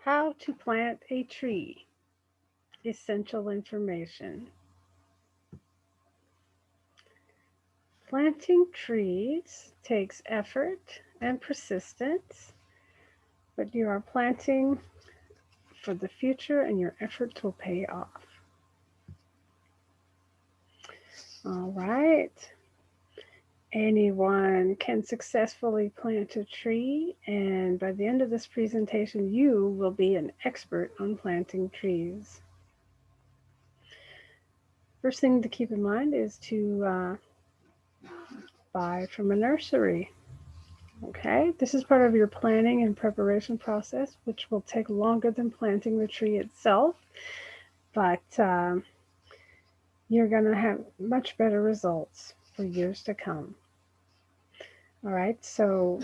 How to plant a tree. Essential information. Planting trees takes effort and persistence, but you are planting for the future and your efforts will pay off. All right. Anyone can successfully plant a tree, and by the end of this presentation, you will be an expert on planting trees. First thing to keep in mind is to buy from a nursery. Okay, this is part of your planning and preparation process, which will take longer than planting the tree itself, but you're going to have much better results for years to come. All right, so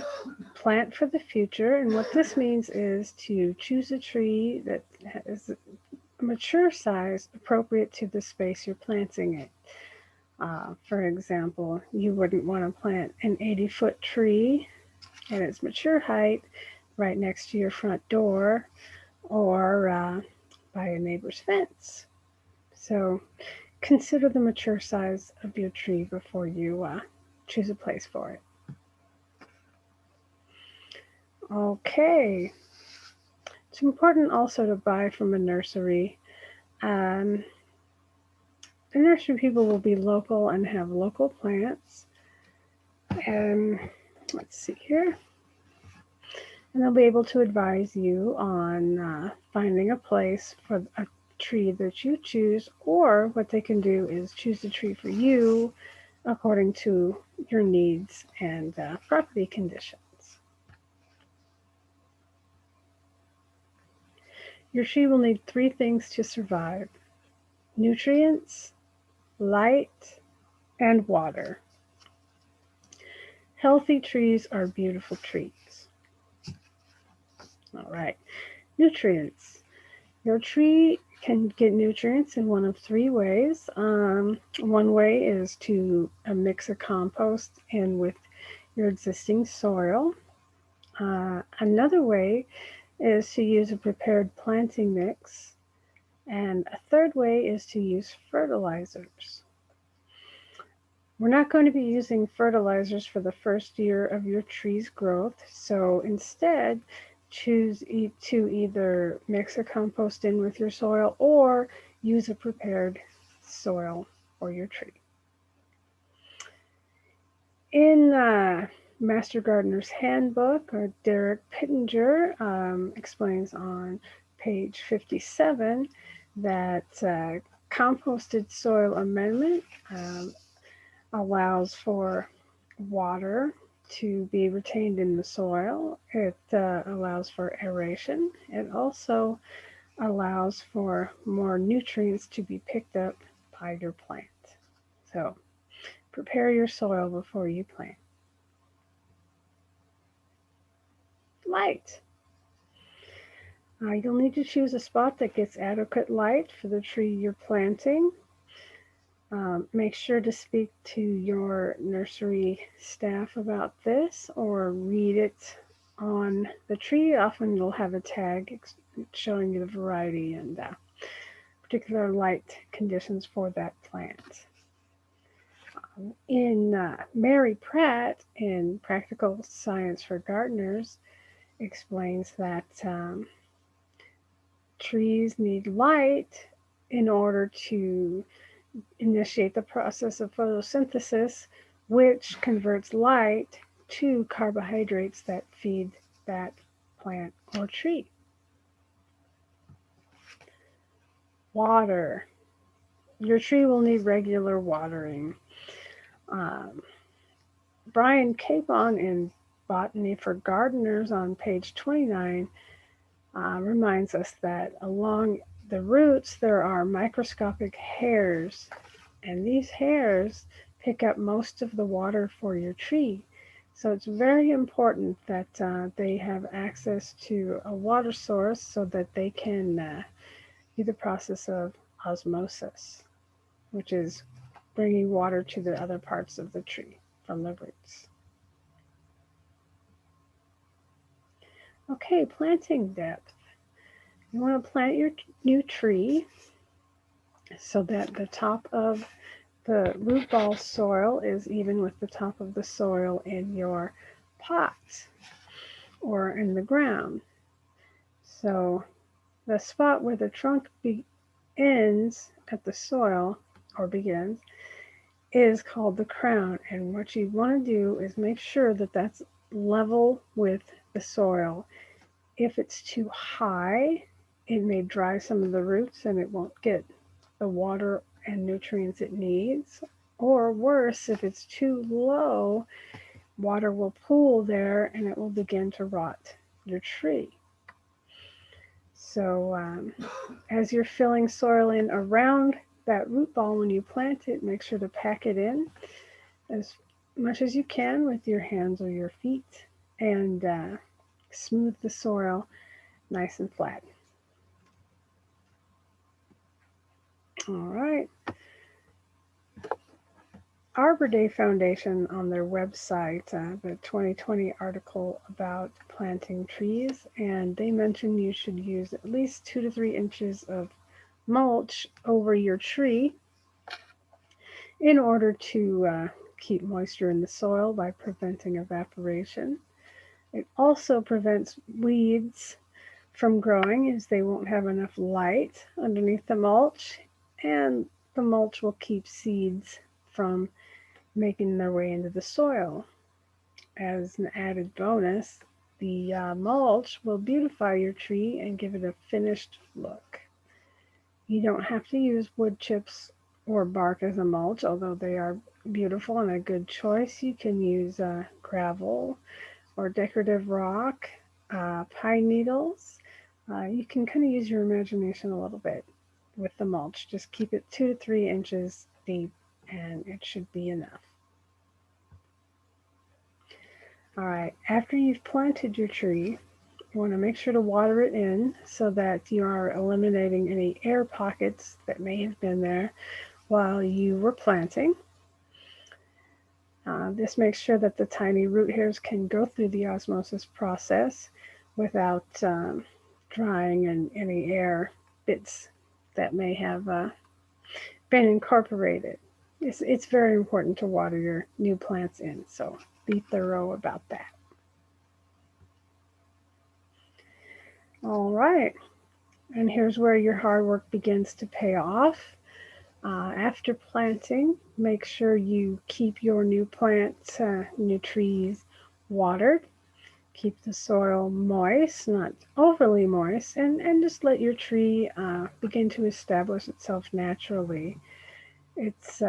plant for the future, and what this means is to choose a tree that is a mature size appropriate to the space you're planting it. For example, you wouldn't want to plant an 80-foot tree at its mature height right next to your front door or by a neighbor's fence. So consider the mature size of your tree before you choose a place for it. Okay, it's important also to buy from a nursery. Um, the nursery people will be local and have local plants. And let's see here. And they'll be able to advise you on finding a place for a tree that you choose, or what they can do is choose the tree for you according to your needs and property conditions. Your tree will need three things to survive: nutrients, light, and water. Healthy trees are beautiful trees. All right, nutrients. Your tree can get nutrients in one of three ways. One way is to mix a compost in with your existing soil. Another way is to use a prepared planting mix. And a third way is to use fertilizers. We're not going to be using fertilizers for the first year of your tree's growth, so instead choose to either mix a compost in with your soil or use a prepared soil for your tree. In Master Gardener's Handbook, Derek Pittenger explains on page 57 that composted soil amendment allows for water to be retained in the soil. It allows for aeration. It also allows for more nutrients to be picked up by your plant. So prepare your soil before you plant. Light. You'll need to choose a spot that gets adequate light for the tree you're planting. Make sure to speak to your nursery staff about this or read it on the tree. Often you'll have a tag showing you the variety and particular light conditions for that plant. In Mary Pratt in Practical Science for Gardeners explains that trees need light in order to initiate the process of photosynthesis, which converts light to carbohydrates that feed that plant or tree. Water. Your tree will need regular watering. Brian Capon in Botany for Gardeners on page 29 reminds us that along the roots there are microscopic hairs, and these hairs pick up most of the water for your tree. So it's very important that they have access to a water source so that they can do the process of osmosis, which is bringing water to the other parts of the tree from the roots. Okay, planting depth. You want to plant your new tree so that the top of the root ball soil is even with the top of the soil in your pot or in the ground. So the spot where the trunk ends at the soil or begins is called the crown. And what you want to do is make sure that that's level with the soil. If it's too high, it may dry some of the roots and it won't get the water and nutrients it needs. Or worse, if it's too low, water will pool there and it will begin to rot your tree. So as you're filling soil in around that root ball when you plant it, make sure to pack it in as much as you can with your hands or your feet and smooth the soil nice and flat. All right. Arbor Day Foundation on their website, the 2020 article about planting trees, and they mention you should use at least 2 to 3 inches of mulch over your tree in order to keep moisture in the soil by preventing evaporation. It also prevents weeds from growing as they won't have enough light underneath the mulch, and the mulch will keep seeds from making their way into the soil. As an added bonus, the mulch will beautify your tree and give it a finished look. You don't have to use wood chips or bark as a mulch, although they are beautiful and a good choice. You can use gravel or decorative rock, pine needles. You can kind of use your imagination a little bit with the mulch. Just keep it 2 to 3 inches deep and it should be enough. All right, after you've planted your tree, you want to make sure to water it in so that you are eliminating any air pockets that may have been there while you were planting. This makes sure that the tiny root hairs can go through the osmosis process without drying and any air bits that may have been incorporated. It's very important to water your new plants in, so be thorough about that. All right, and here's where your hard work begins to pay off. After planting, make sure you keep your new plants, new trees watered. Keep the soil moist, not overly moist, and just let your tree begin to establish itself naturally. It's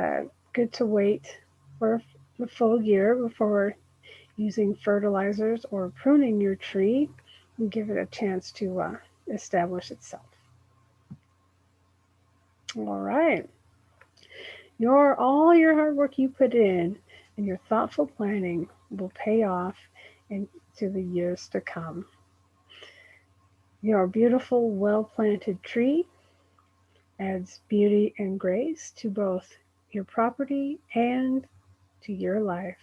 good to wait for the full year before using fertilizers or pruning your tree and give it a chance to establish itself. All right. All your hard work you put in and your thoughtful planning will pay off into the years to come. Your beautiful, well-planted tree adds beauty and grace to both your property and to your life.